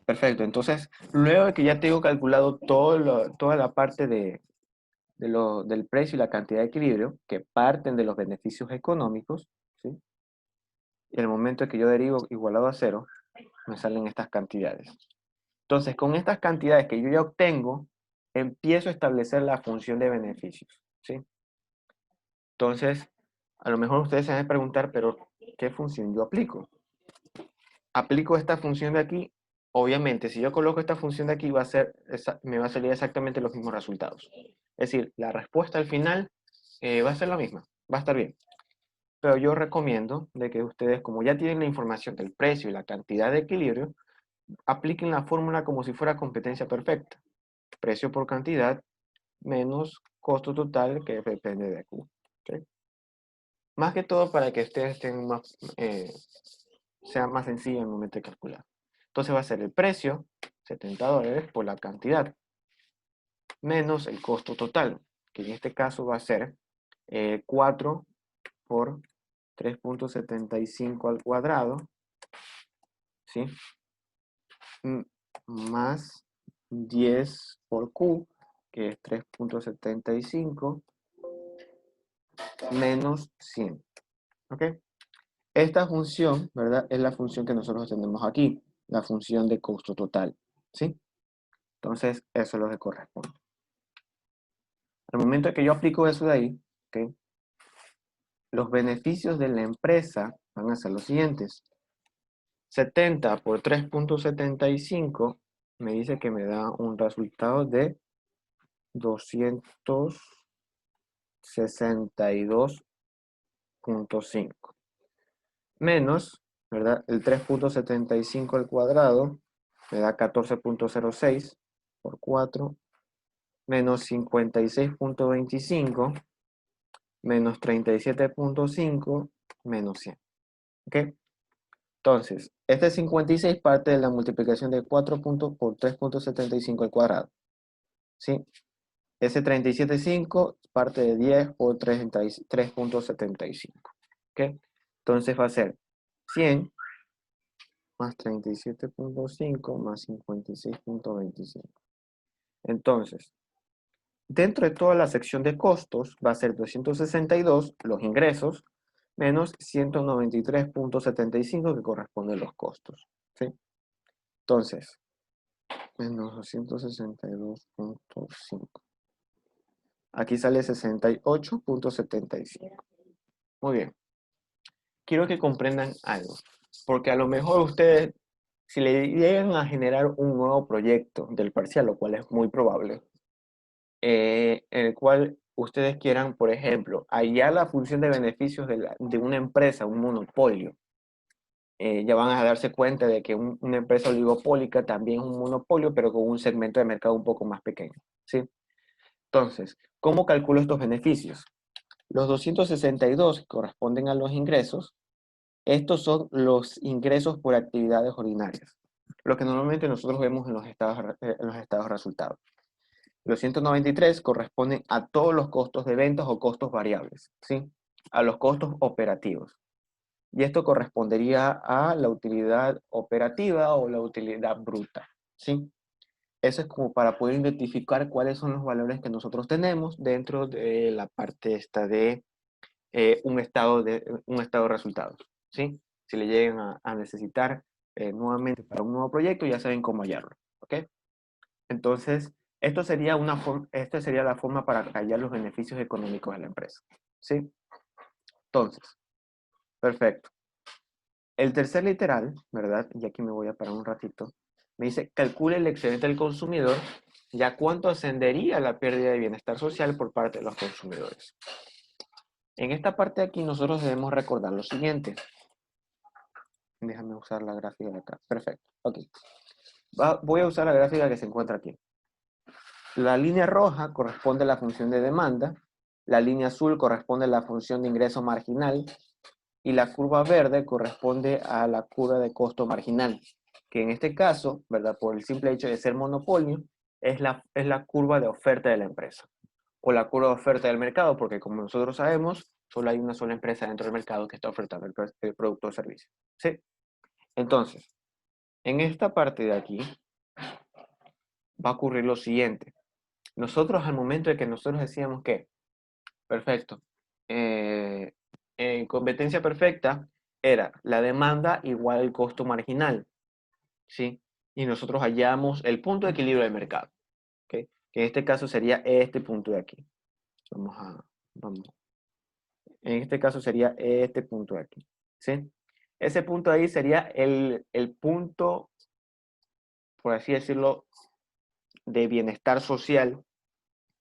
Perfecto. Entonces, luego de que ya tengo calculado toda la parte del precio y la cantidad de equilibrio, que parten de los beneficios económicos, ¿sí? Y en el momento en que yo derivo igualado a cero, me salen estas cantidades. Entonces, con estas cantidades que yo ya obtengo, empiezo a establecer la función de beneficios, ¿sí? Entonces, a lo mejor ustedes se van a preguntar, pero ¿qué función yo aplico? Aplico esta función de aquí. Obviamente, si yo coloco esta función de aquí, me va a salir exactamente los mismos resultados. Es decir, la respuesta al final va a ser la misma, va a estar bien. Pero yo recomiendo de que ustedes, como ya tienen la información del precio y la cantidad de equilibrio, apliquen la fórmula como si fuera competencia perfecta. Precio por cantidad menos costo total que depende de Q. ¿Okay? Más que todo para que ustedes sea más sencillo en el momento de calcular. Entonces va a ser el precio, $70, por la cantidad, menos el costo total, que en este caso va a ser 4 por 3.75 al cuadrado, ¿sí? Más 10 por Q, que es 3.75, menos 100. ¿Ok? Esta función, ¿verdad? Es la función que nosotros tenemos aquí, la función de costo total, ¿sí? Entonces, eso es lo que corresponde. Al momento que yo aplico eso de ahí, ¿ok? Los beneficios de la empresa van a ser los siguientes. 70 por 3.75 me dice que me da un resultado de 262.5. Menos, ¿verdad? El 3.75 al cuadrado me da 14.06 por 4, menos 56.25, menos 37.5, menos 100. ¿Ok? Entonces, este 56 parte de la multiplicación de 4 puntos por 3.75 al cuadrado. ¿Sí? Ese 37.5 parte de 10 por 3.75. ¿Ok? Entonces va a ser 100 más 37.5 más 56.25. Entonces, dentro de toda la sección de costos va a ser 262 los ingresos menos 193.75 que corresponden los costos. ¿Sí? Entonces, menos 262.5. Aquí sale 68.75. Muy bien. Quiero que comprendan algo, porque a lo mejor ustedes, si le llegan a generar un nuevo proyecto del parcial, lo cual es muy probable, en el cual ustedes quieran, por ejemplo, hallar la función de beneficios de una empresa, un monopolio, ya van a darse cuenta de que una empresa oligopólica también es un monopolio, pero con un segmento de mercado un poco más pequeño, ¿sí? Entonces, ¿cómo calculo estos beneficios? Los 262 corresponden a los ingresos. Estos son los ingresos por actividades ordinarias, lo que normalmente nosotros vemos en los estados resultados. Los 193 corresponden a todos los costos de ventas o costos variables, ¿sí? A los costos operativos. Y esto correspondería a la utilidad operativa o la utilidad bruta, ¿sí? Eso es como para poder identificar cuáles son los valores que nosotros tenemos dentro de la parte esta de un estado de resultados, ¿sí? Si le llegan a necesitar nuevamente para un nuevo proyecto, ya saben cómo hallarlo, ¿ok? Entonces, esta sería la forma para hallar los beneficios económicos de la empresa, ¿sí? Entonces, perfecto. El tercer literal, ¿verdad? Y aquí me voy a parar un ratito. Me dice, calcule el excedente del consumidor, ya cuánto ascendería la pérdida de bienestar social por parte de los consumidores. En esta parte de aquí nosotros debemos recordar lo siguiente. Déjame usar la gráfica de acá. Perfecto. Ok. Voy a usar la gráfica que se encuentra aquí. La línea roja corresponde a la función de demanda, la línea azul corresponde a la función de ingreso marginal y la curva verde corresponde a la curva de costo marginal, que en este caso, ¿verdad? Por el simple hecho de ser monopolio, es la curva de oferta de la empresa o la curva de oferta del mercado, porque como nosotros sabemos, solo hay una sola empresa dentro del mercado que está ofertando el producto o servicio. ¿Sí? Entonces, En esta parte de aquí va a ocurrir lo siguiente. Nosotros al momento de que nosotros decíamos que, perfecto, eh, en competencia perfecta era la demanda igual al costo marginal, ¿sí? Y nosotros hallamos el punto de equilibrio del mercado, ¿ok? Que en este caso sería este punto de aquí. Vamos. En este caso sería este punto de aquí, ¿sí? Ese punto ahí sería el punto, por así decirlo, de bienestar social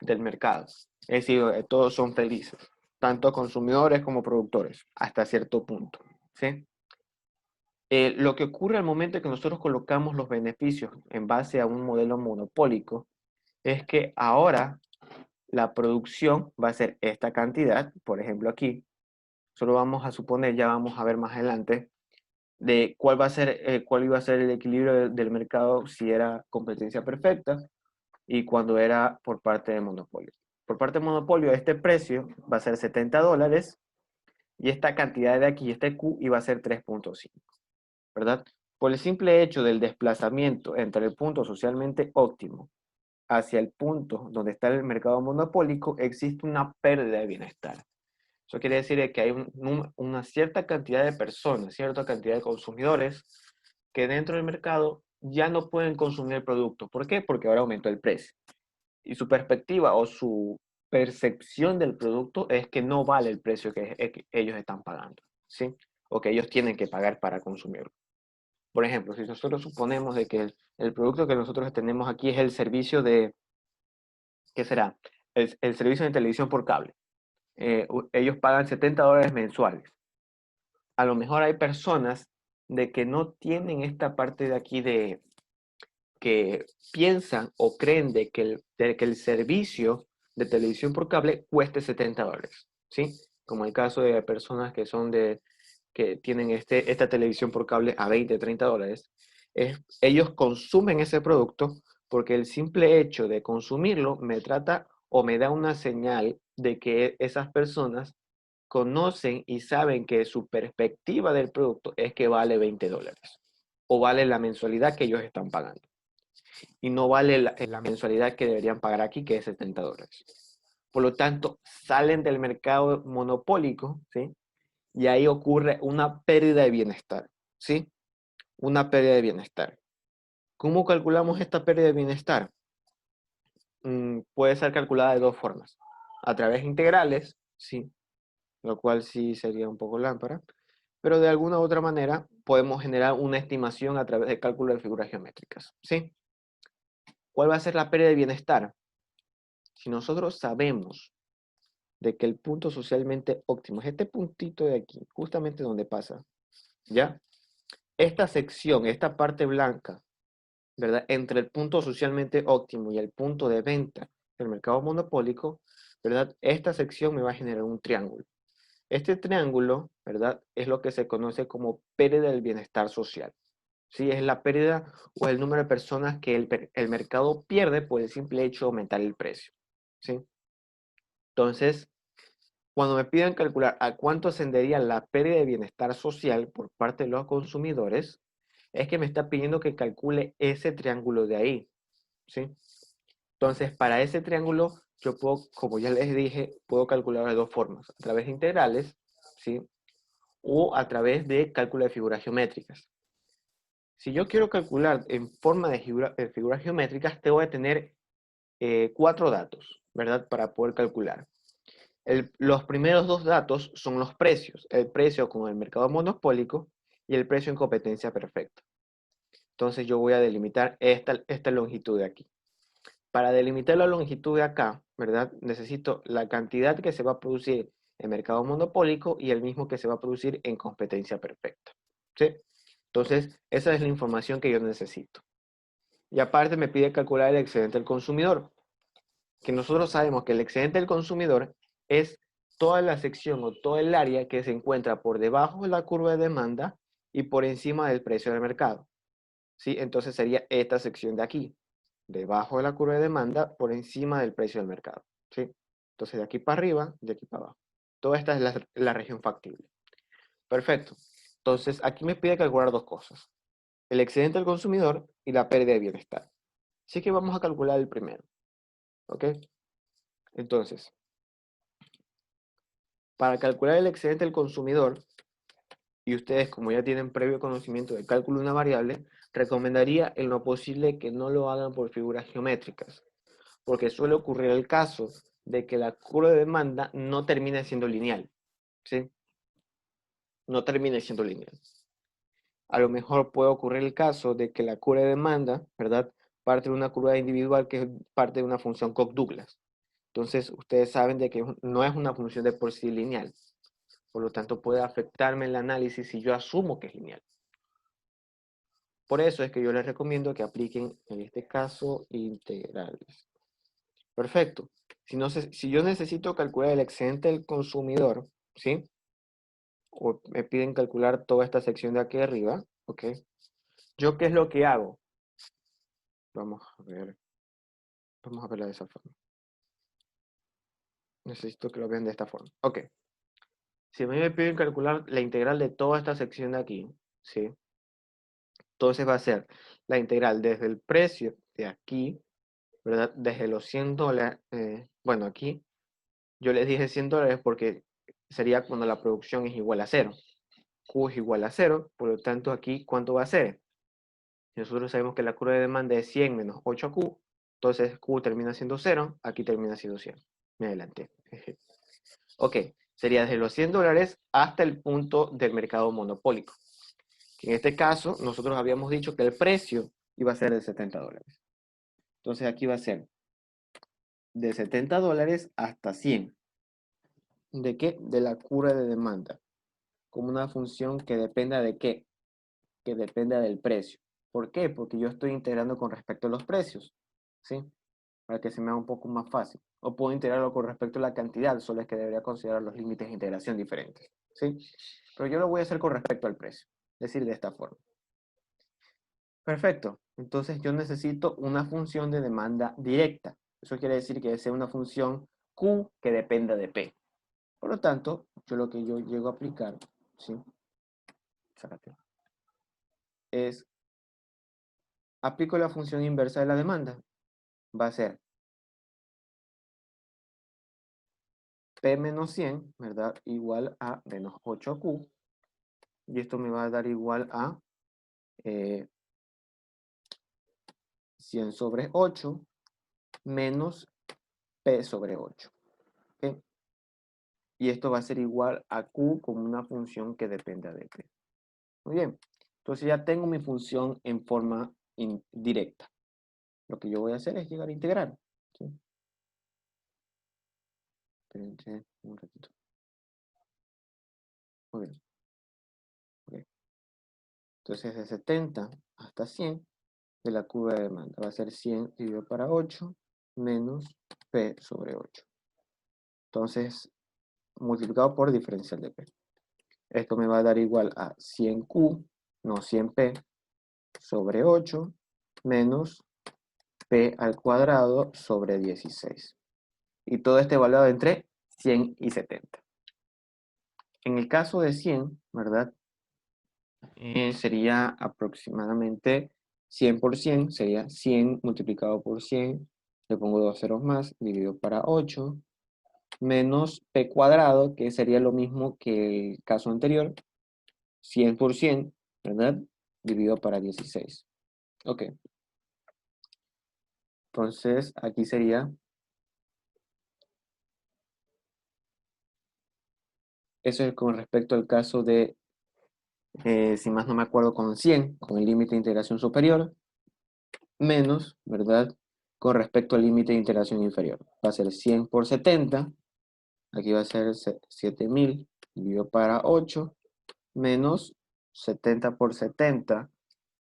del mercado. Es decir, todos son felices, tanto consumidores como productores, hasta cierto punto, ¿sí? Lo que ocurre al momento que nosotros colocamos los beneficios en base a un modelo monopólico es que ahora la producción va a ser esta cantidad, por ejemplo aquí, solo vamos a suponer, ya vamos a ver más adelante, de cuál va a ser, cuál iba a ser el equilibrio del mercado si era competencia perfecta y cuando era por parte del monopolio. Por parte del monopolio, este precio va a ser $70 y esta cantidad de aquí, este Q, iba a ser 3.5, ¿verdad? Por el simple hecho del desplazamiento entre el punto socialmente óptimo hacia el punto donde está el mercado monopólico, existe una pérdida de bienestar. Eso quiere decir que hay una cierta cantidad de personas, cierta cantidad de consumidores que dentro del mercado ya no pueden consumir el producto. ¿Por qué? Porque ahora aumentó el precio. Y su perspectiva o su percepción del producto es que no vale el precio que ellos están pagando, ¿sí? O que ellos tienen que pagar para consumirlo. Por ejemplo, si nosotros suponemos de que el producto que nosotros tenemos aquí es el servicio de, ¿qué será? El servicio de televisión por cable. Ellos pagan $70 mensuales. A lo mejor hay personas de que no tienen esta parte de aquí de que piensan o creen de que el servicio de televisión por cable cueste $70, ¿sí? Como el caso de personas que tienen esta televisión por cable a $20, $30. Ellos consumen ese producto porque el simple hecho de consumirlo me trata o me da una señal de que esas personas conocen y saben que su perspectiva del producto es que vale $20 o vale la mensualidad que ellos están pagando y no vale la mensualidad que deberían pagar aquí, que es $70. Por lo tanto, salen del mercado monopólico, ¿sí? Y ahí ocurre una pérdida de bienestar, ¿sí? Una pérdida de bienestar. ¿Cómo calculamos esta pérdida de bienestar? Puede ser calculada de dos formas. A través de integrales, sí, lo cual sí sería un poco lámpara, pero de alguna u otra manera podemos generar una estimación a través de cálculo de figuras geométricas, ¿sí? ¿Cuál va a ser la pérdida de bienestar? Si nosotros sabemos de que el punto socialmente óptimo es este puntito de aquí, justamente donde pasa, ¿ya? Esta sección, esta parte blanca, ¿verdad? Entre el punto socialmente óptimo y el punto de venta del mercado monopólico, ¿verdad? Esta sección me va a generar un triángulo. Este triángulo, ¿verdad? Es lo que se conoce como pérdida del bienestar social. ¿Sí? Es la pérdida o el número de personas que el mercado pierde por el simple hecho de aumentar el precio. ¿Sí? Entonces, cuando me piden calcular a cuánto ascendería la pérdida de bienestar social por parte de los consumidores, es que me está pidiendo que calcule ese triángulo de ahí. ¿Sí? Entonces, para ese triángulo, yo puedo, como ya les dije, puedo calcular de dos formas, a través de integrales, ¿sí? O a través de cálculo de figuras geométricas. Si yo quiero calcular en forma de figuras geométricas, tengo que tener cuatro datos, ¿verdad? Para poder calcular. Los primeros dos datos son los precios, el precio con el mercado monopólico y el precio en competencia perfecta. Entonces yo voy a delimitar esta longitud de aquí. Para delimitar la longitud de acá, ¿verdad? Necesito la cantidad que se va a producir en mercado monopólico y el mismo que se va a producir en competencia perfecta. ¿Sí? Entonces, esa es la información que yo necesito. Y aparte me pide calcular el excedente del consumidor, que nosotros sabemos que el excedente del consumidor es toda la sección o todo el área que se encuentra por debajo de la curva de demanda y por encima del precio del mercado. ¿Sí? Entonces sería esta sección de aquí, debajo de la curva de demanda, por encima del precio del mercado. ¿Sí? Entonces de aquí para arriba, de aquí para abajo. Toda esta es la región factible. Perfecto. Entonces aquí me pide calcular dos cosas. el excedente al consumidor y la pérdida de bienestar. Así que vamos a calcular el primero, ¿ok? Entonces, para calcular el excedente al consumidor, y ustedes como ya tienen previo conocimiento del cálculo de una variable, recomendaría en lo posible que no lo hagan por figuras geométricas, porque suele ocurrir el caso de que la curva de demanda no termine siendo lineal, ¿sí? No termine siendo lineal. A lo mejor puede ocurrir el caso de que la curva de demanda, ¿verdad? Parte de una curva individual que es parte de una función Cox-Douglas. Entonces, ustedes saben de que no es una función de por sí lineal. Por lo tanto, puede afectarme el análisis si yo asumo que es lineal. Por eso es que yo les recomiendo que apliquen, en este caso, integrales. Perfecto. Si yo necesito calcular el excedente del consumidor, ¿sí? O me piden calcular toda esta sección de aquí arriba, ¿ok? ¿Yo qué es lo que hago? Vamos a ver. Vamos a verla de esa forma. Necesito que lo vean de esta forma. Ok. Si a mí me piden calcular la integral de toda esta sección de aquí, ¿sí? Entonces va a ser la integral desde el precio de aquí, ¿verdad? Desde los $100, bueno, aquí yo les dije $100 porque sería cuando la producción es igual a 0. Q es igual a 0, por lo tanto aquí, ¿cuánto va a ser? Nosotros sabemos que la curva de demanda es 100 menos 8Q, entonces Q termina siendo 0, aquí termina siendo 100. Me adelanté. Ok, sería desde los $100 hasta el punto del mercado monopólico. En este caso, nosotros habíamos dicho que el precio iba a ser de $70. Entonces aquí va a ser de $70 hasta 100. ¿De qué? De la curva de demanda. Como una función que dependa de qué? Que dependa del precio. ¿Por qué? Porque yo estoy integrando con respecto a los precios. ¿Sí? Para que se me haga un poco más fácil. O puedo integrarlo con respecto a la cantidad, solo es que debería considerar los límites de integración diferentes. ¿Sí? Pero yo lo voy a hacer con respecto al precio. Es decir, de esta forma. Perfecto. Entonces yo necesito una función de demanda directa. Eso quiere decir que sea una función Q que dependa de P. Por lo tanto, yo llego a aplicar, ¿sí? Sácate. Es, aplico la función inversa de la demanda. Va a ser P menos 100, ¿verdad? Igual a menos 8Q. Y esto me va a dar igual a 100 sobre 8 menos P sobre 8. ¿Ok? Y esto va a ser igual a Q como una función que dependa de P. Muy bien. Entonces ya tengo mi función en forma indirecta. Lo que yo voy a hacer es llegar a integrar. ¿Sí? Espérense un ratito. Muy bien. Okay. Entonces de 70 hasta 100 de la curva de demanda va a ser 100 dividido para 8 menos P sobre 8. Entonces, multiplicado por diferencial de P. Esto me va a dar igual a 100Q, no 100P, sobre 8 menos P al cuadrado sobre 16. Y todo este evaluado entre 100 y 70. En el caso de 100, ¿verdad? Sería aproximadamente 100 por 100, sería 100 multiplicado por 100, le pongo dos ceros más, dividido para 8, menos P cuadrado, que sería lo mismo que el caso anterior, 100 por 100, ¿verdad? Dividido para 16. Ok. Entonces, aquí sería, eso es con respecto al caso de, si más no me acuerdo, con 100, con el límite de integración superior, menos, ¿verdad? Con respecto al límite de integración inferior. Va a ser 100 por 70, aquí va a ser 7000 dividido para 8, menos 70 por 70,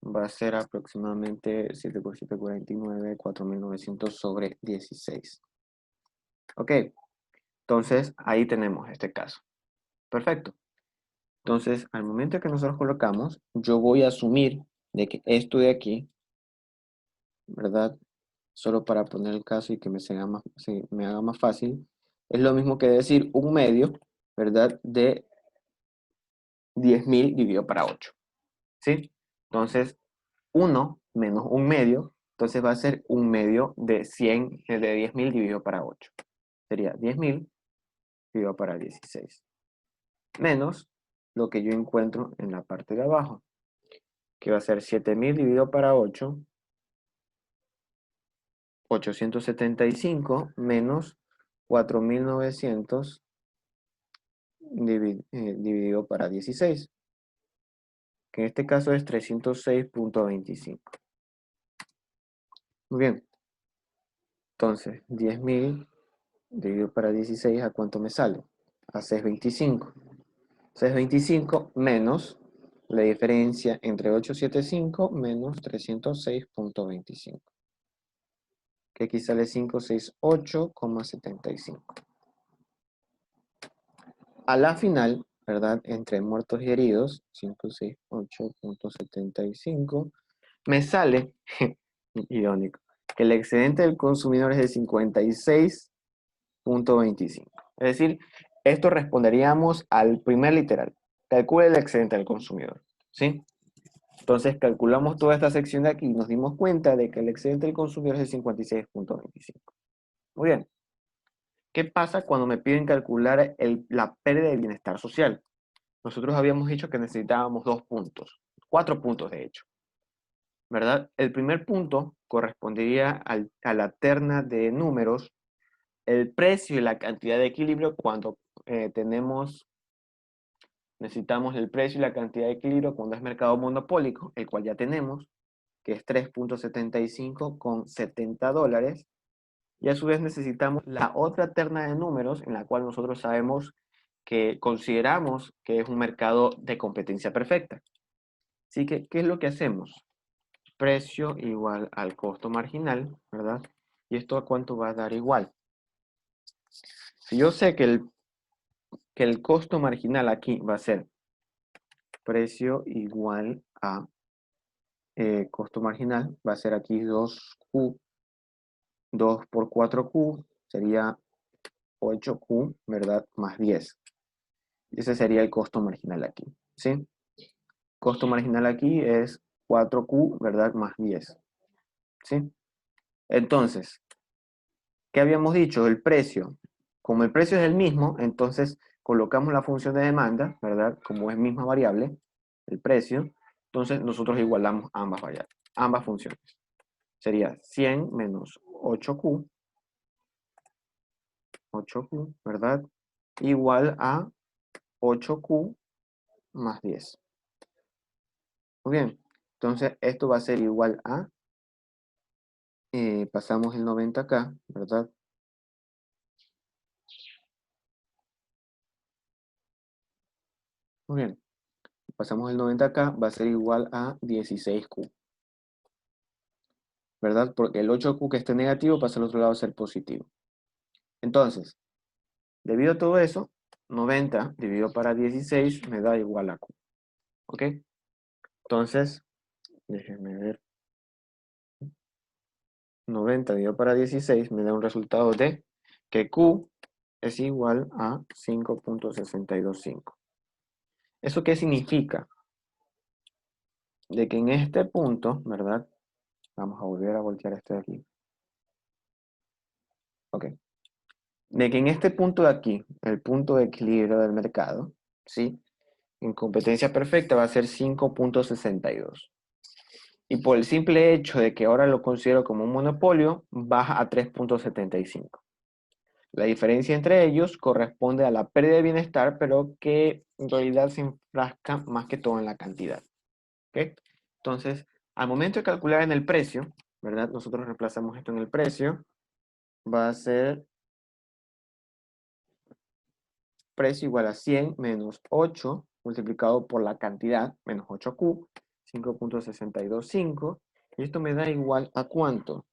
va a ser aproximadamente 7 por 7, 49, 4900 sobre 16. Ok, entonces ahí tenemos este caso. Perfecto. Entonces, al momento que nosotros colocamos, yo voy a asumir de que esto de aquí, ¿verdad? Solo para poner el caso y que me haga más fácil, es lo mismo que decir un medio, ¿verdad? De 10.000 dividido para 8, ¿sí? Entonces, 1 menos un medio, entonces va a ser un medio de 100, de 10.000 dividido para 8. Sería 10.000 dividido para 16. Menos lo que yo encuentro en la parte de abajo, que va a ser 7.000 dividido para 8, 875 menos 4.900 dividido para 16, que en este caso es 306.25. Muy bien, entonces 10.000 dividido para 16, ¿a cuánto me sale? A 625. 625 menos la diferencia entre 875 menos 306.25, que aquí sale 568,75. A la final, ¿verdad? Entre muertos y heridos, 568.75, me sale, irónico, que el excedente del consumidor es de 56.25. Es decir, esto responderíamos al primer literal. Calcule el excedente del consumidor, ¿sí? Entonces calculamos toda esta sección de aquí y nos dimos cuenta de que el excedente del consumidor es de 56.25. Muy bien. ¿Qué pasa cuando me piden calcular la pérdida de bienestar social? Nosotros habíamos dicho que necesitábamos 2 puntos, 4 puntos de hecho, ¿verdad? El primer punto correspondería a la terna de números, el precio y la cantidad de equilibrio cuando necesitamos el precio y la cantidad de equilibrio cuando es mercado monopólico, el cual ya tenemos, que es 3.75 con $70. Y a su vez necesitamos la otra terna de números en la cual nosotros sabemos que consideramos que es un mercado de competencia perfecta. Así que, ¿qué es lo que hacemos? Precio igual al costo marginal, ¿verdad? ¿Y esto a cuánto va a dar igual? Si yo sé que el costo marginal aquí va a ser precio igual a costo marginal, va a ser aquí 2Q, 2 por 4Q, sería 8Q, ¿verdad? Más 10. Ese sería el costo marginal aquí, ¿sí? Costo marginal aquí es 4Q, ¿verdad? Más 10, ¿sí? Entonces, ¿qué habíamos dicho? El precio. Como el precio es el mismo, entonces colocamos la función de demanda, ¿verdad? Como es misma variable, el precio, entonces nosotros igualamos ambas variables, ambas funciones. Sería 100 menos 8Q, 8Q, ¿verdad? Igual a 8Q más 10. Muy bien, entonces esto va a ser igual a, pasamos el 90 acá, ¿verdad? Muy bien, pasamos el 90 acá, va a ser igual a 16Q, ¿verdad? Porque el 8Q que esté negativo pasa al otro lado a ser positivo. Entonces, debido a todo eso, 90 dividido para 16 me da igual a Q, ¿ok? Entonces, déjenme ver, 90 dividido para 16 me da un resultado de que Q es igual a 5.625. ¿Eso qué significa? De que en este punto, ¿verdad? Vamos a volver a voltear este de aquí. Ok. De que en este punto de aquí, el punto de equilibrio del mercado, ¿sí? En competencia perfecta va a ser 5.62. Y por el simple hecho de que ahora lo considero como un monopolio, baja a 3.75. La diferencia entre ellos corresponde a la pérdida de bienestar, pero que en realidad se enfrasca más que todo en la cantidad. ¿Ok? Entonces, al momento de calcular en el precio, ¿verdad? Nosotros reemplazamos esto en el precio. Va a ser precio igual a 100 menos 8 multiplicado por la cantidad, menos 8Q, 5.625. Y esto me da igual a ¿cuánto?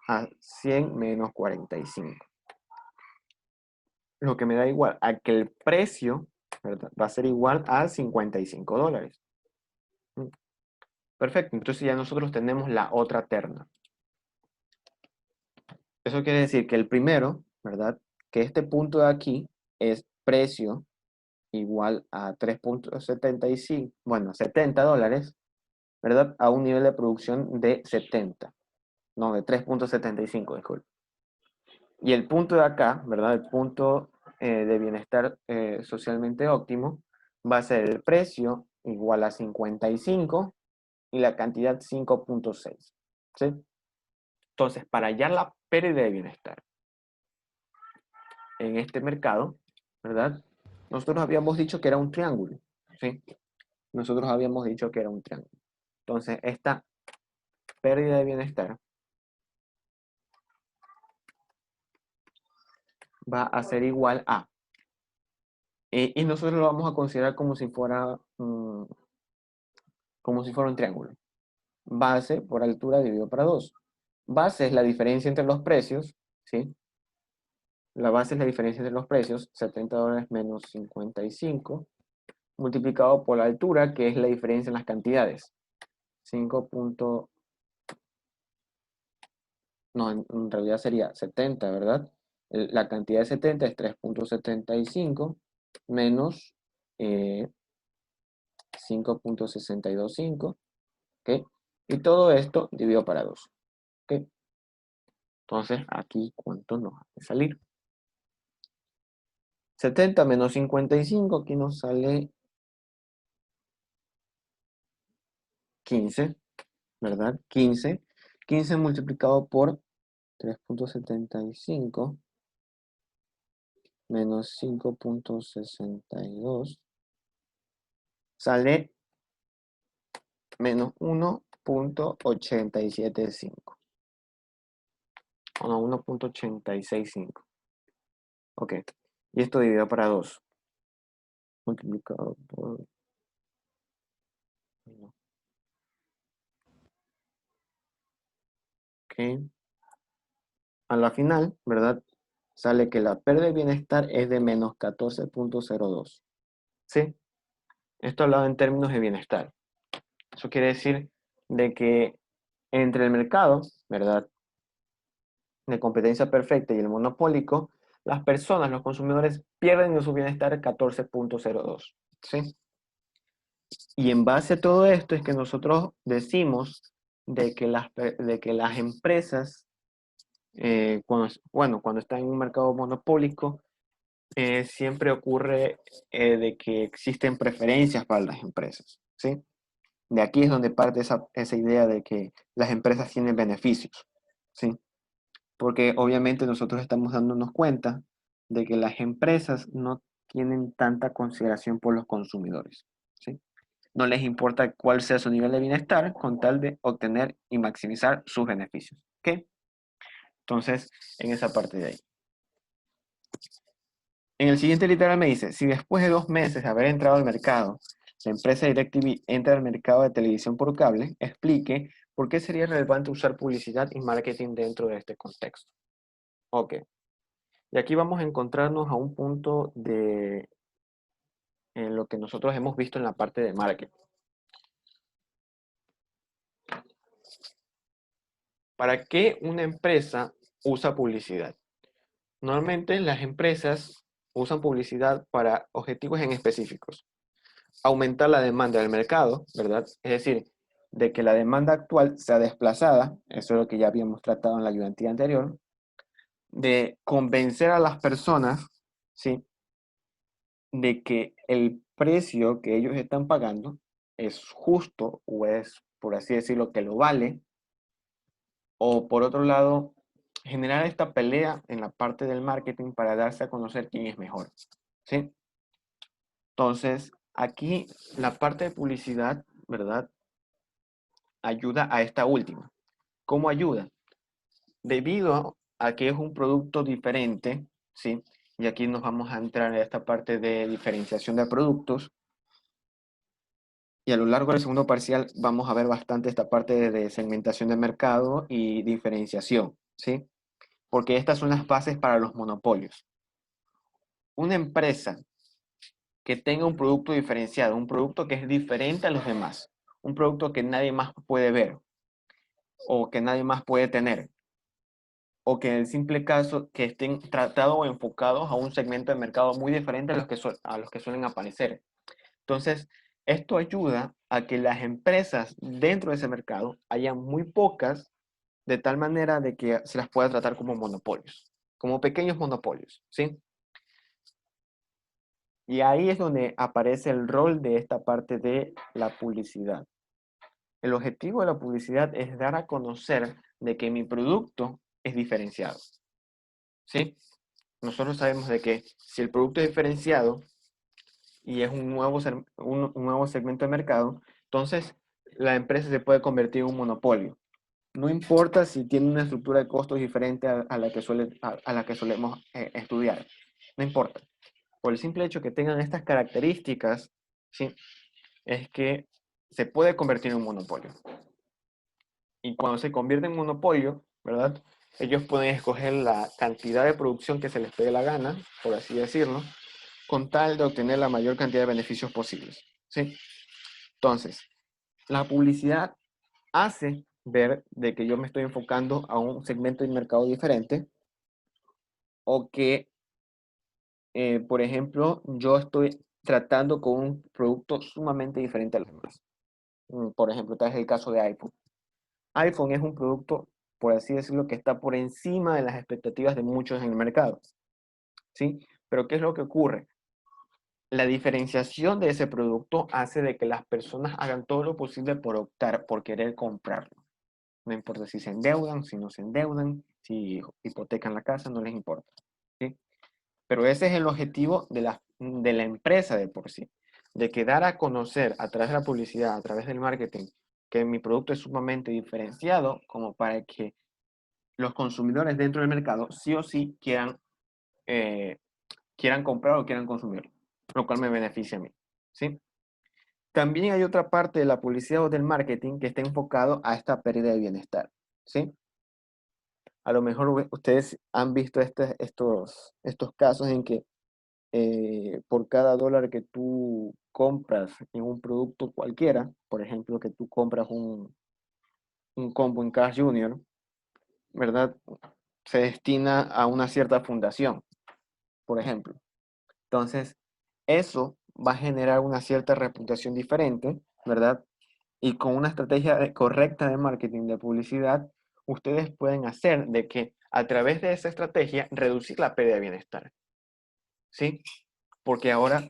A 100 menos 45. Lo que me da igual a que el precio, ¿verdad? Va a ser igual a $55. Perfecto, entonces ya nosotros tenemos la otra terna. Eso quiere decir que el primero, ¿verdad? Que este punto de aquí es precio igual a 3.75, bueno, $70, ¿verdad? A un nivel de producción de 70, no, de 3,75, disculpe. Y el punto de acá, ¿verdad? El punto de bienestar socialmente óptimo va a ser el precio igual a 55 y la cantidad 5,6. ¿Sí? Entonces, para hallar la pérdida de bienestar en este mercado, ¿verdad? Nosotros habíamos dicho que era un triángulo, ¿sí? Nosotros habíamos dicho que era un triángulo. Entonces, esta pérdida de bienestar va a ser igual a, y nosotros lo vamos a considerar como si fuera un triángulo. Base por altura dividido para 2. Base es la diferencia entre los precios, ¿sí? La base es la diferencia entre los precios, $70 menos 55, multiplicado por la altura, que es la diferencia en las cantidades. 5. No, en realidad sería 70, ¿verdad? La cantidad de 70 es 3,75 menos 5,625, ¿ok? Y todo esto dividido para 2, ¿ok? Entonces, aquí, ¿cuánto nos va a salir? 70 menos 55, aquí nos sale 15, ¿verdad? 15. 15 multiplicado por 3,75 menos 5,62 sale menos 1,875. O no, 1,865. Ok. Y esto dividido para 2. Multiplicado por... Ok. A la final, ¿verdad? Sale que la pérdida de bienestar es de menos 14,02. ¿Sí? Esto hablado en términos de bienestar. Eso quiere decir de que entre el mercado, ¿verdad?, de competencia perfecta y el monopólico, las personas, los consumidores, pierden en su bienestar 14,02. ¿Sí? Y en base a todo esto es que nosotros decimos de que las empresas, cuando están en un mercado monopólico, siempre ocurre de que existen preferencias para las empresas. ¿Sí? De aquí es donde parte esa idea de que las empresas tienen beneficios, ¿sí? Porque obviamente nosotros estamos dándonos cuenta de que las empresas no tienen tanta consideración por los consumidores, ¿sí? No les importa cuál sea su nivel de bienestar con tal de obtener y maximizar sus beneficios, ¿ok? Entonces, en esa parte de ahí. En el siguiente literal me dice, si después de 2 meses de haber entrado al mercado, la empresa DirecTV entra al mercado de televisión por cable, explique por qué sería relevante usar publicidad y marketing dentro de este contexto. Ok. Y aquí vamos a encontrarnos a un punto en lo que nosotros hemos visto en la parte de marketing. ¿Para qué una empresa usa publicidad? Normalmente las empresas usan publicidad para objetivos en específicos. Aumentar la demanda del mercado, ¿verdad? Es decir, de que la demanda actual sea desplazada, eso es lo que ya habíamos tratado en la ayudantía anterior, de convencer a las personas, ¿sí?, de que el precio que ellos están pagando es justo o es, por así decirlo, que lo vale, o por otro lado, generar esta pelea en la parte del marketing para darse a conocer quién es mejor, ¿sí? Entonces, aquí la parte de publicidad, ¿verdad?, ayuda a esta última. ¿Cómo ayuda? Debido a que es un producto diferente, ¿sí? Y aquí nos vamos a entrar en esta parte de diferenciación de productos. Y a lo largo del segundo parcial vamos a ver bastante esta parte de segmentación de mercado y diferenciación, ¿sí? Porque estas son las bases para los monopolios. Una empresa que tenga un producto diferenciado, un producto que es diferente a los demás, un producto que nadie más puede ver o que nadie más puede tener, o que en el simple caso que estén tratados o enfocados a un segmento de mercado muy diferente a los que suelen aparecer. Entonces, Esto ayuda a que las empresas dentro de ese mercado hayan muy pocas, de tal manera de que se las pueda tratar como monopolios, como pequeños monopolios, ¿sí? Y ahí es donde aparece el rol de esta parte de la publicidad. El objetivo de la publicidad es dar a conocer de que mi producto es diferenciado, ¿sí? Nosotros sabemos de que si el producto es diferenciado y es un nuevo segmento de mercado, entonces la empresa se puede convertir en un monopolio. No importa si tiene una estructura de costos diferente a la que a la que solemos estudiar. No importa. Por el simple hecho que tengan estas características, ¿sí? Es que se puede convertir en un monopolio. Y cuando se convierte en monopolio, ¿verdad? Ellos pueden escoger la cantidad de producción que se les pegue la gana, por así decirlo, con tal de obtener la mayor cantidad de beneficios posibles, ¿sí? Entonces, la publicidad hace ver de que yo me estoy enfocando a un segmento de mercado diferente o que, por ejemplo, yo estoy tratando con un producto sumamente diferente a los demás. Por ejemplo, tal es el caso de iPhone. iPhone es un producto, por así decirlo, que está por encima de las expectativas de muchos en el mercado, ¿sí? Pero ¿qué es lo que ocurre? La diferenciación de ese producto hace de que las personas hagan todo lo posible por optar, por querer comprarlo. No importa si se endeudan, si no se endeudan, si hipotecan la casa, no les importa, ¿sí? Pero ese es el objetivo de la empresa de por sí, de que dar a conocer a través de la publicidad, a través del marketing, que mi producto es sumamente diferenciado, como para que los consumidores dentro del mercado sí o sí eh, quieran comprar o quieran consumir, lo cual me beneficia a mí, ¿sí? También hay otra parte de la publicidad o del marketing que está enfocado a esta pérdida de bienestar, ¿sí? A lo mejor ustedes han visto estos casos en que por cada dólar que tú compras en un producto cualquiera, por ejemplo, que tú compras un combo en Cash Junior, ¿verdad? Se destina a una cierta fundación, por ejemplo. Entonces, eso va a generar una cierta reputación diferente, ¿verdad? Y con una estrategia correcta de marketing, de publicidad, ustedes pueden hacer de que a través de esa estrategia reducir la pérdida de bienestar, ¿sí? Porque ahora,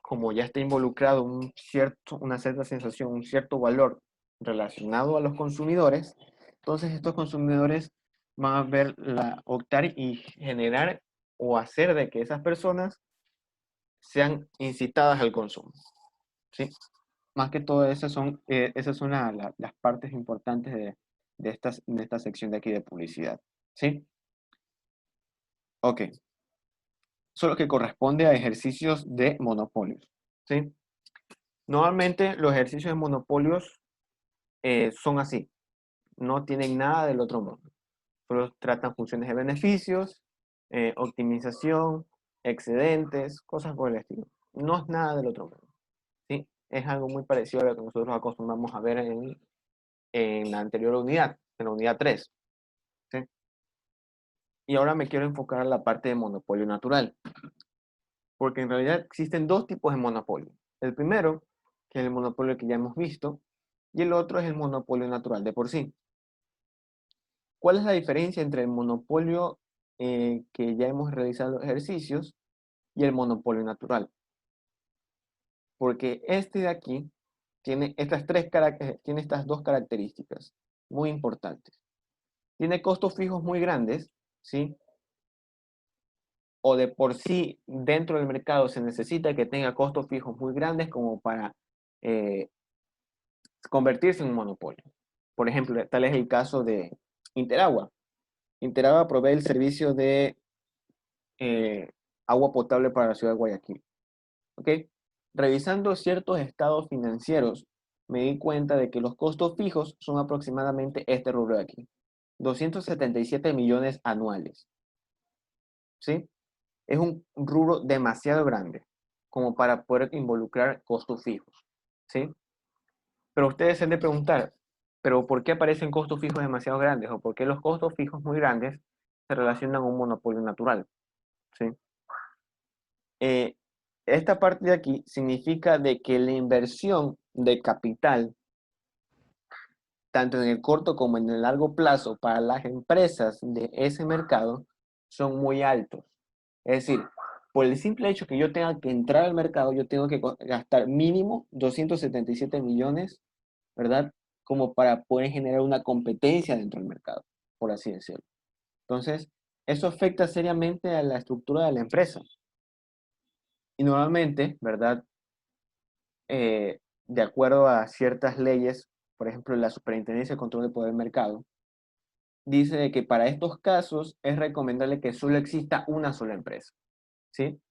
como ya está involucrado una cierta sensación, un cierto valor relacionado a los consumidores, entonces estos consumidores van a optar y generar o hacer de que esas personas sean incitadas al consumo, ¿sí? Más que todo, esas son las partes importantes de esta sección de aquí de publicidad, ¿sí? Ok, solo que corresponde a ejercicios de monopolios, ¿sí? Normalmente los ejercicios de monopolios son así, no tienen nada del otro mundo. Solo tratan funciones de beneficios, optimización, excedentes, cosas por el estilo. No es nada del otro mundo, ¿sí? Es algo muy parecido a lo que nosotros acostumbramos a ver en la anterior unidad, en la unidad 3, ¿sí? Y ahora me quiero enfocar en la parte de monopolio natural, porque en realidad existen dos tipos de monopolio. El primero, que es el monopolio que ya hemos visto, y el otro es el monopolio natural de por sí. ¿Cuál es la diferencia entre el monopolio que ya hemos realizado los ejercicios y el monopolio natural? Porque este de aquí tiene estas dos características muy importantes. Tiene costos fijos muy grandes, ¿sí? O de por sí dentro del mercado se necesita que tenga costos fijos muy grandes como para eh, convertirse en un monopolio. Por ejemplo, tal es el caso de Interagua. Interagua provee el servicio de eh, agua potable para la ciudad de Guayaquil. ¿Ok? Revisando ciertos estados financieros, me di cuenta de que los costos fijos son aproximadamente este rubro de aquí, 277 millones anuales. ¿Sí? Es un rubro demasiado grande como para poder involucrar costos fijos, ¿sí? Pero ustedes se han de preguntar, ¿pero por qué aparecen costos fijos demasiado grandes? ¿O por qué los costos fijos muy grandes se relacionan a un monopolio natural? ¿Sí? Eh, esta parte de aquí significa de que la inversión de capital, tanto en el corto como en el largo plazo, para las empresas de ese mercado, son muy altos. Es decir, por el simple hecho que yo tenga que entrar al mercado, yo tengo que gastar mínimo 277 millones, ¿verdad? Como para poder generar una competencia dentro del mercado, por así decirlo. Entonces, eso afecta seriamente a la estructura de la empresa. Y normalmente, ¿verdad? De acuerdo a ciertas leyes, por ejemplo, la Superintendencia de Control del Poder del Mercado, dice de que para estos casos es recomendable que solo exista una sola empresa, ¿sí?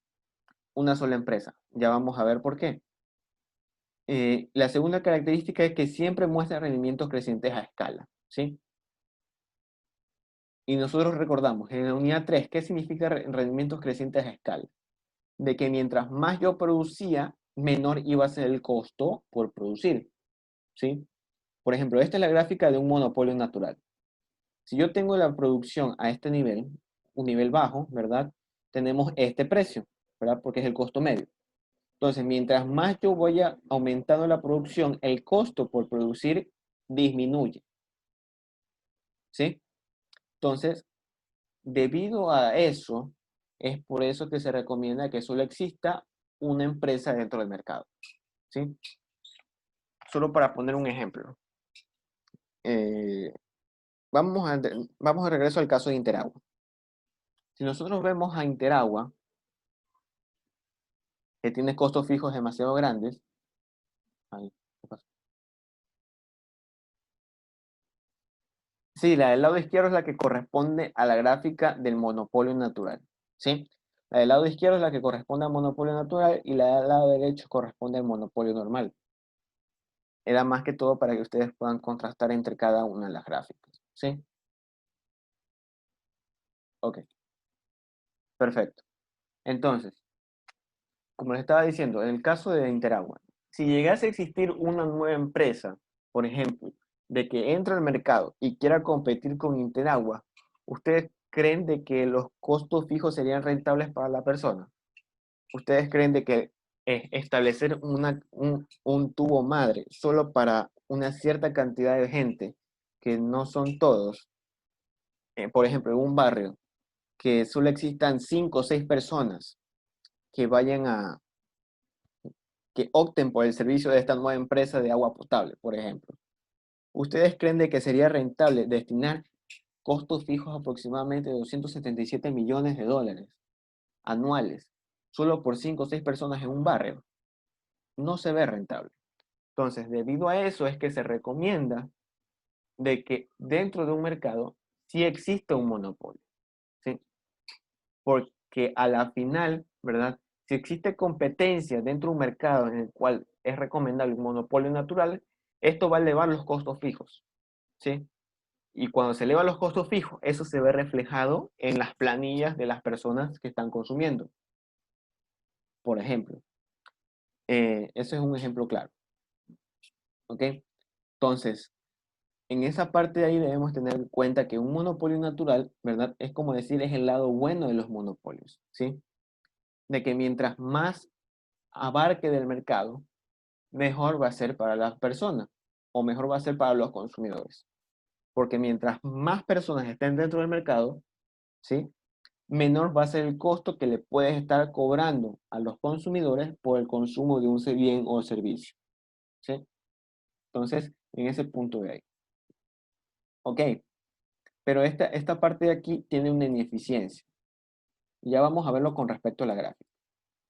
Una sola empresa. Ya vamos a ver por qué. La segunda característica es que siempre muestra rendimientos crecientes a escala, ¿sí? Y nosotros recordamos en la unidad 3, ¿qué significa rendimientos crecientes a escala? De que mientras más yo producía, menor iba a ser el costo por producir, ¿sí? Por ejemplo, esta es la gráfica de un monopolio natural. Si yo tengo la producción a este nivel, un nivel bajo, ¿verdad? Tenemos este precio, ¿verdad? Porque es el costo medio. Entonces, mientras más yo voy aumentando la producción, el costo por producir disminuye, ¿sí? Entonces, debido a eso, es por eso que se recomienda que solo exista una empresa dentro del mercado, ¿sí? Solo para poner un ejemplo. Eh, vamos de regreso al caso de Interagua. Si nosotros vemos a Interagua, que tiene costos fijos demasiado grandes, ay, ¿qué pasó? Sí, la del lado izquierdo es la que corresponde a la gráfica del monopolio natural, ¿sí? La del lado izquierdo es la que corresponde al monopolio natural y la del lado derecho corresponde al monopolio normal. Era más que todo para que ustedes puedan contrastar entre cada una de las gráficas, ¿sí? Ok, perfecto. Entonces, como les estaba diciendo, en el caso de Interagua, si llegase a existir una nueva empresa, por ejemplo, de que entra al mercado y quiera competir con Interagua, ¿ustedes creen de que los costos fijos serían rentables para la persona? ¿Ustedes creen de que establecer un tubo madre solo para una cierta cantidad de gente, que no son todos, por ejemplo, en un barrio, que solo existan 5 o 6 personas que vayan que opten por el servicio de esta nueva empresa de agua potable, por ejemplo? ¿Ustedes creen de que sería rentable destinar costos fijos aproximadamente de 277 millones de dólares anuales solo por 5 o 6 personas en un barrio? No se ve rentable. Entonces, debido a eso es que se recomienda de que dentro de un mercado sí exista un monopolio, ¿sí? Porque a la final, ¿verdad? Si existe competencia dentro de un mercado en el cual es recomendable un monopolio natural, esto va a elevar los costos fijos, ¿sí? Y cuando se elevan los costos fijos, eso se ve reflejado en las planillas de las personas que están consumiendo. Por ejemplo, ese es un ejemplo claro, ¿ok? Entonces, en esa parte de ahí debemos tener en cuenta que un monopolio natural, ¿verdad? Es como decir, es el lado bueno de los monopolios, ¿sí? De que mientras más abarque del mercado, mejor va a ser para las personas o mejor va a ser para los consumidores. Porque mientras más personas estén dentro del mercado, ¿sí? Menor va a ser el costo que le puedes estar cobrando a los consumidores por el consumo de un bien o servicio, ¿sí? Entonces, en ese punto de ahí. Ok, pero esta parte de aquí tiene una ineficiencia. Ya vamos a verlo con respecto a la gráfica.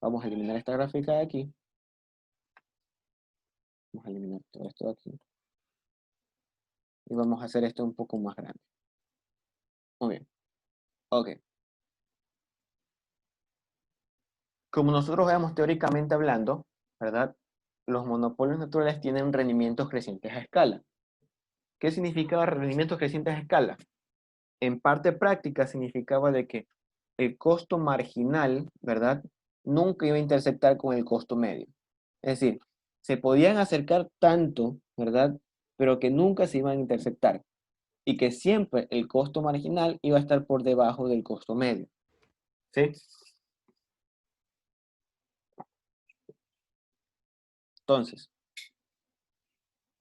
Vamos a eliminar esta gráfica de aquí. Vamos a eliminar todo esto de aquí. Y vamos a hacer esto un poco más grande. Muy bien. Ok. Como nosotros vemos teóricamente hablando, ¿verdad? Los monopolios naturales tienen rendimientos crecientes a escala. ¿Qué significaba rendimientos crecientes a escala? En parte práctica significaba de que el costo marginal, ¿verdad? Nunca iba a intersectar con el costo medio. Es decir, se podían acercar tanto, ¿verdad? Pero que nunca se iban a intersectar y que siempre el costo marginal iba a estar por debajo del costo medio. ¿Sí? Entonces,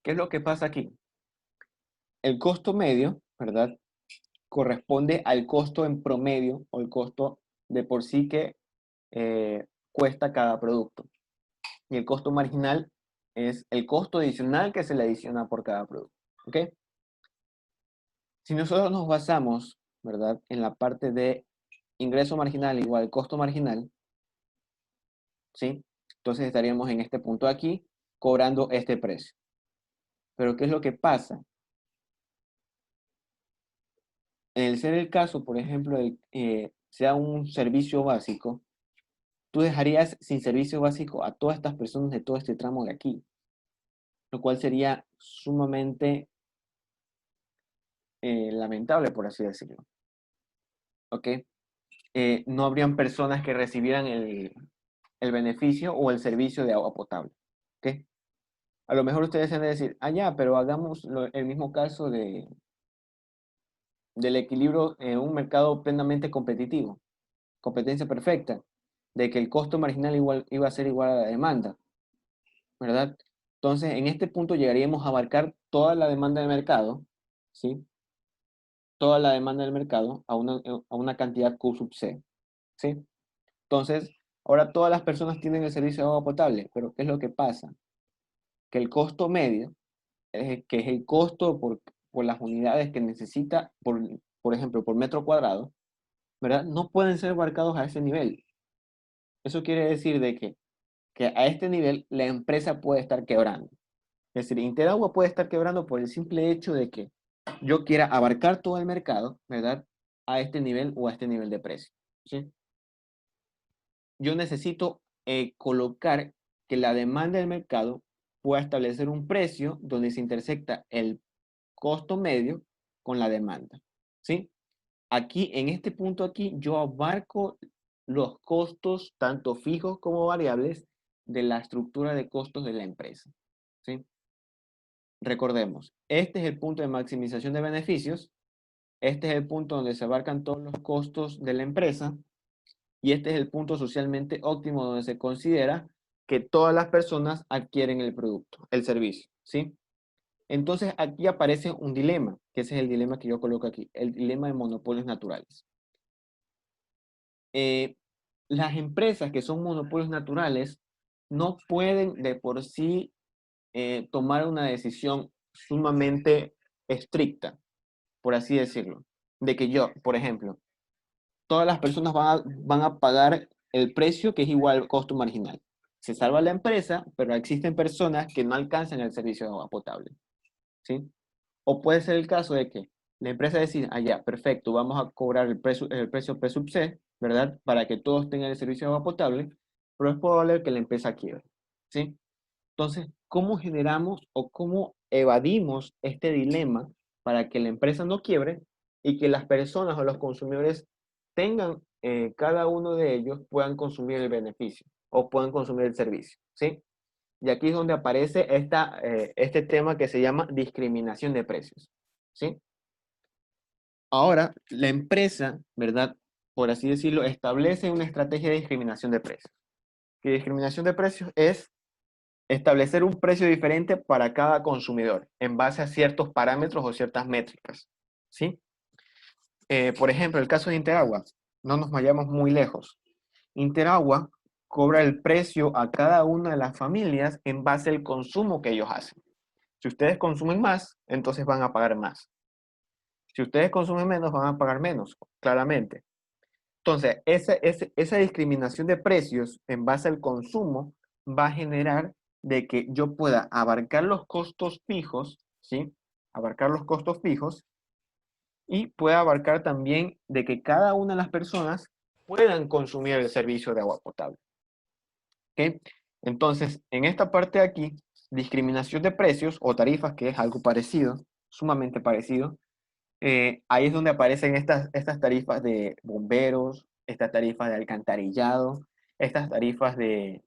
¿qué es lo que pasa aquí? El costo medio, ¿verdad? Corresponde al costo en promedio o el costo de por sí que cuesta cada producto. Y el costo marginal es el costo adicional que se le adiciona por cada producto. ¿Ok? Si nosotros nos basamos, ¿verdad? En la parte de ingreso marginal igual costo marginal, ¿sí? Entonces estaríamos en este punto aquí cobrando este precio. Pero ¿qué es lo que pasa? En el ser el caso, por ejemplo, sea un servicio básico, tú dejarías sin servicio básico a todas estas personas de todo este tramo de aquí, lo cual sería sumamente lamentable, por así decirlo. ¿Ok? No habrían personas que recibieran el beneficio o el servicio de agua potable. ¿Ok? A lo mejor ustedes han de decir, ah, ya, pero hagamos el mismo caso del equilibrio en un mercado plenamente competitivo, competencia perfecta, de que el costo marginal igual, iba a ser igual a la demanda, ¿verdad? Entonces, en este punto llegaríamos a abarcar toda la demanda del mercado, ¿sí? Toda la demanda del mercado a una cantidad Q sub C, ¿sí? Entonces, ahora todas las personas tienen el servicio de agua potable, pero ¿qué es lo que pasa? Que el costo medio, que es el costo por las unidades que necesita, por ejemplo, por metro cuadrado, ¿verdad? No pueden ser abarcados a ese nivel. Eso quiere decir de que a este nivel la empresa puede estar quebrando. Es decir, Interagua puede estar quebrando por el simple hecho de que yo quiera abarcar todo el mercado, ¿verdad? A este nivel o a este nivel de precio, ¿sí? Yo necesito colocar que la demanda del mercado pueda establecer un precio donde se intersecta el costo medio con la demanda, ¿sí? Aquí, en este punto aquí, yo abarco los costos, tanto fijos como variables, de la estructura de costos de la empresa, ¿sí? Recordemos, este es el punto de maximización de beneficios, este es el punto donde se abarcan todos los costos de la empresa y este es el punto socialmente óptimo donde se considera que todas las personas adquieren el producto, el servicio, ¿sí? Entonces aquí aparece un dilema, que ese es el dilema que yo coloco aquí, el dilema de monopolios naturales. Eh, las empresas que son monopolios naturales no pueden de por sí tomar una decisión sumamente estricta, por así decirlo, de que yo, por ejemplo, todas las personas van a pagar el precio que es igual al costo marginal. Se salva la empresa, pero existen personas que no alcanzan el servicio de agua potable, ¿sí? O puede ser el caso de que la empresa decida, ah, ya, perfecto, vamos a cobrar el precio P sub C, ¿verdad? Para que todos tengan el servicio de agua potable, pero es probable que la empresa quiebre, ¿sí? Entonces, ¿cómo generamos o cómo evadimos este dilema para que la empresa no quiebre y que las personas o los consumidores tengan, cada uno de ellos puedan consumir el beneficio o puedan consumir el servicio, ¿sí? Y aquí es donde aparece este tema que se llama discriminación de precios, ¿sí? Ahora, la empresa, ¿verdad? Por así decirlo, establece una estrategia de discriminación de precios. Que discriminación de precios es establecer un precio diferente para cada consumidor en base a ciertos parámetros o ciertas métricas, ¿sí? Por ejemplo, el caso de Interagua, no nos vayamos muy lejos. Interagua cobra el precio a cada una de las familias en base al consumo que ellos hacen. Si ustedes consumen más, entonces van a pagar más. Si ustedes consumen menos, van a pagar menos, claramente. Entonces, esa discriminación de precios en base al consumo va a generar de que yo pueda abarcar los costos fijos, ¿sí? Abarcar los costos fijos y pueda abarcar también de que cada una de las personas puedan consumir el servicio de agua potable. ¿Ok? Entonces, en esta parte de aquí, discriminación de precios o tarifas, que es algo parecido, sumamente parecido, ahí es donde aparecen estas tarifas de bomberos, estas tarifas de alcantarillado, estas tarifas de,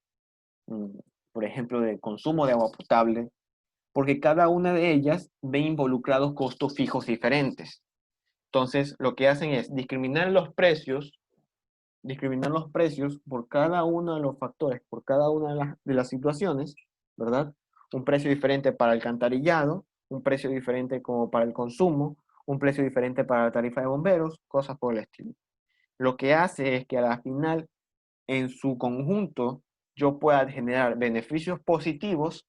mm, por ejemplo, de consumo de agua potable, porque cada una de ellas ve involucrados costos fijos diferentes. Entonces, lo que hacen es discriminar los precios por cada uno de los factores, por cada una de las situaciones, ¿verdad? Un precio diferente para el alcantarillado, un precio diferente como para el consumo, un precio diferente para la tarifa de bomberos, cosas por el estilo. Lo que hace es que a la final, en su conjunto, yo pueda generar beneficios positivos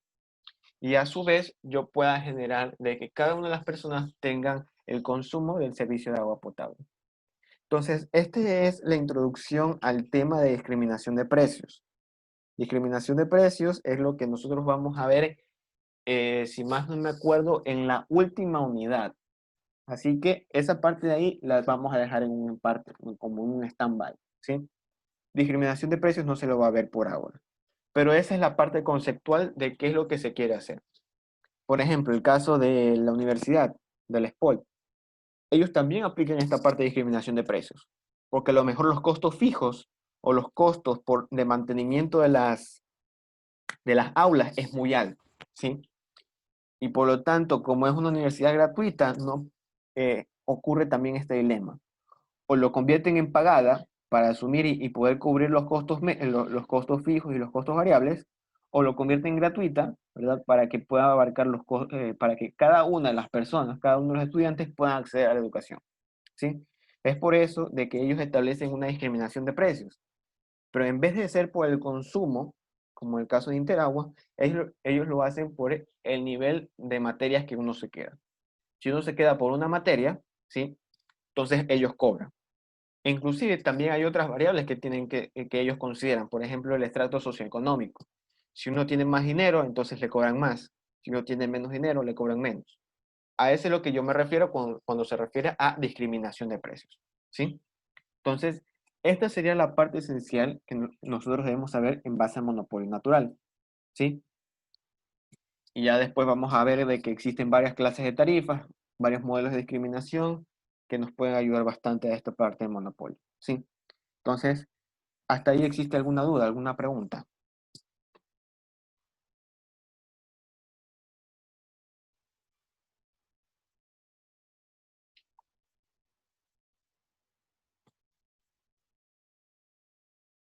y a su vez yo pueda generar de que cada una de las personas tengan el consumo del servicio de agua potable. Entonces, esta es la introducción al tema de discriminación de precios. Discriminación de precios es lo que nosotros vamos a ver, si más no me acuerdo, en la última unidad. Así que esa parte de ahí la vamos a dejar en una parte, como un stand-by, ¿sí? Discriminación de precios no se lo va a ver por ahora. Pero esa es la parte conceptual de qué es lo que se quiere hacer. Por ejemplo, el caso de la universidad, del SPOL. Ellos también aplican esta parte de discriminación de precios, porque a lo mejor los costos fijos o los costos de mantenimiento de las aulas es muy alto, ¿sí? Y por lo tanto, como es una universidad gratuita, no ocurre también este dilema. O lo convierten en pagada para asumir y poder cubrir los costos fijos y los costos variables, o lo convierten en gratuita, ¿verdad? Para que pueda abarcar para que cada una de las personas, cada uno de los estudiantes puedan acceder a la educación, ¿sí? Es por eso de que ellos establecen una discriminación de precios, pero en vez de ser por el consumo, como el caso de Interagua, ellos lo hacen por el nivel de materias que uno se queda. Si uno se queda por una materia, ¿sí? Entonces ellos cobran. E inclusive también hay otras variables que ellos consideran, por ejemplo, el estrato socioeconómico. Si uno tiene más dinero, entonces le cobran más. Si uno tiene menos dinero, le cobran menos. A eso es lo que yo me refiero cuando se refiere a discriminación de precios, ¿sí? Entonces, esta sería la parte esencial que nosotros debemos saber en base al monopolio natural, ¿sí? Y ya después vamos a ver de que existen varias clases de tarifas, varios modelos de discriminación que nos pueden ayudar bastante a esta parte del monopolio, ¿sí? Entonces, ¿hasta ahí existe alguna duda, alguna pregunta?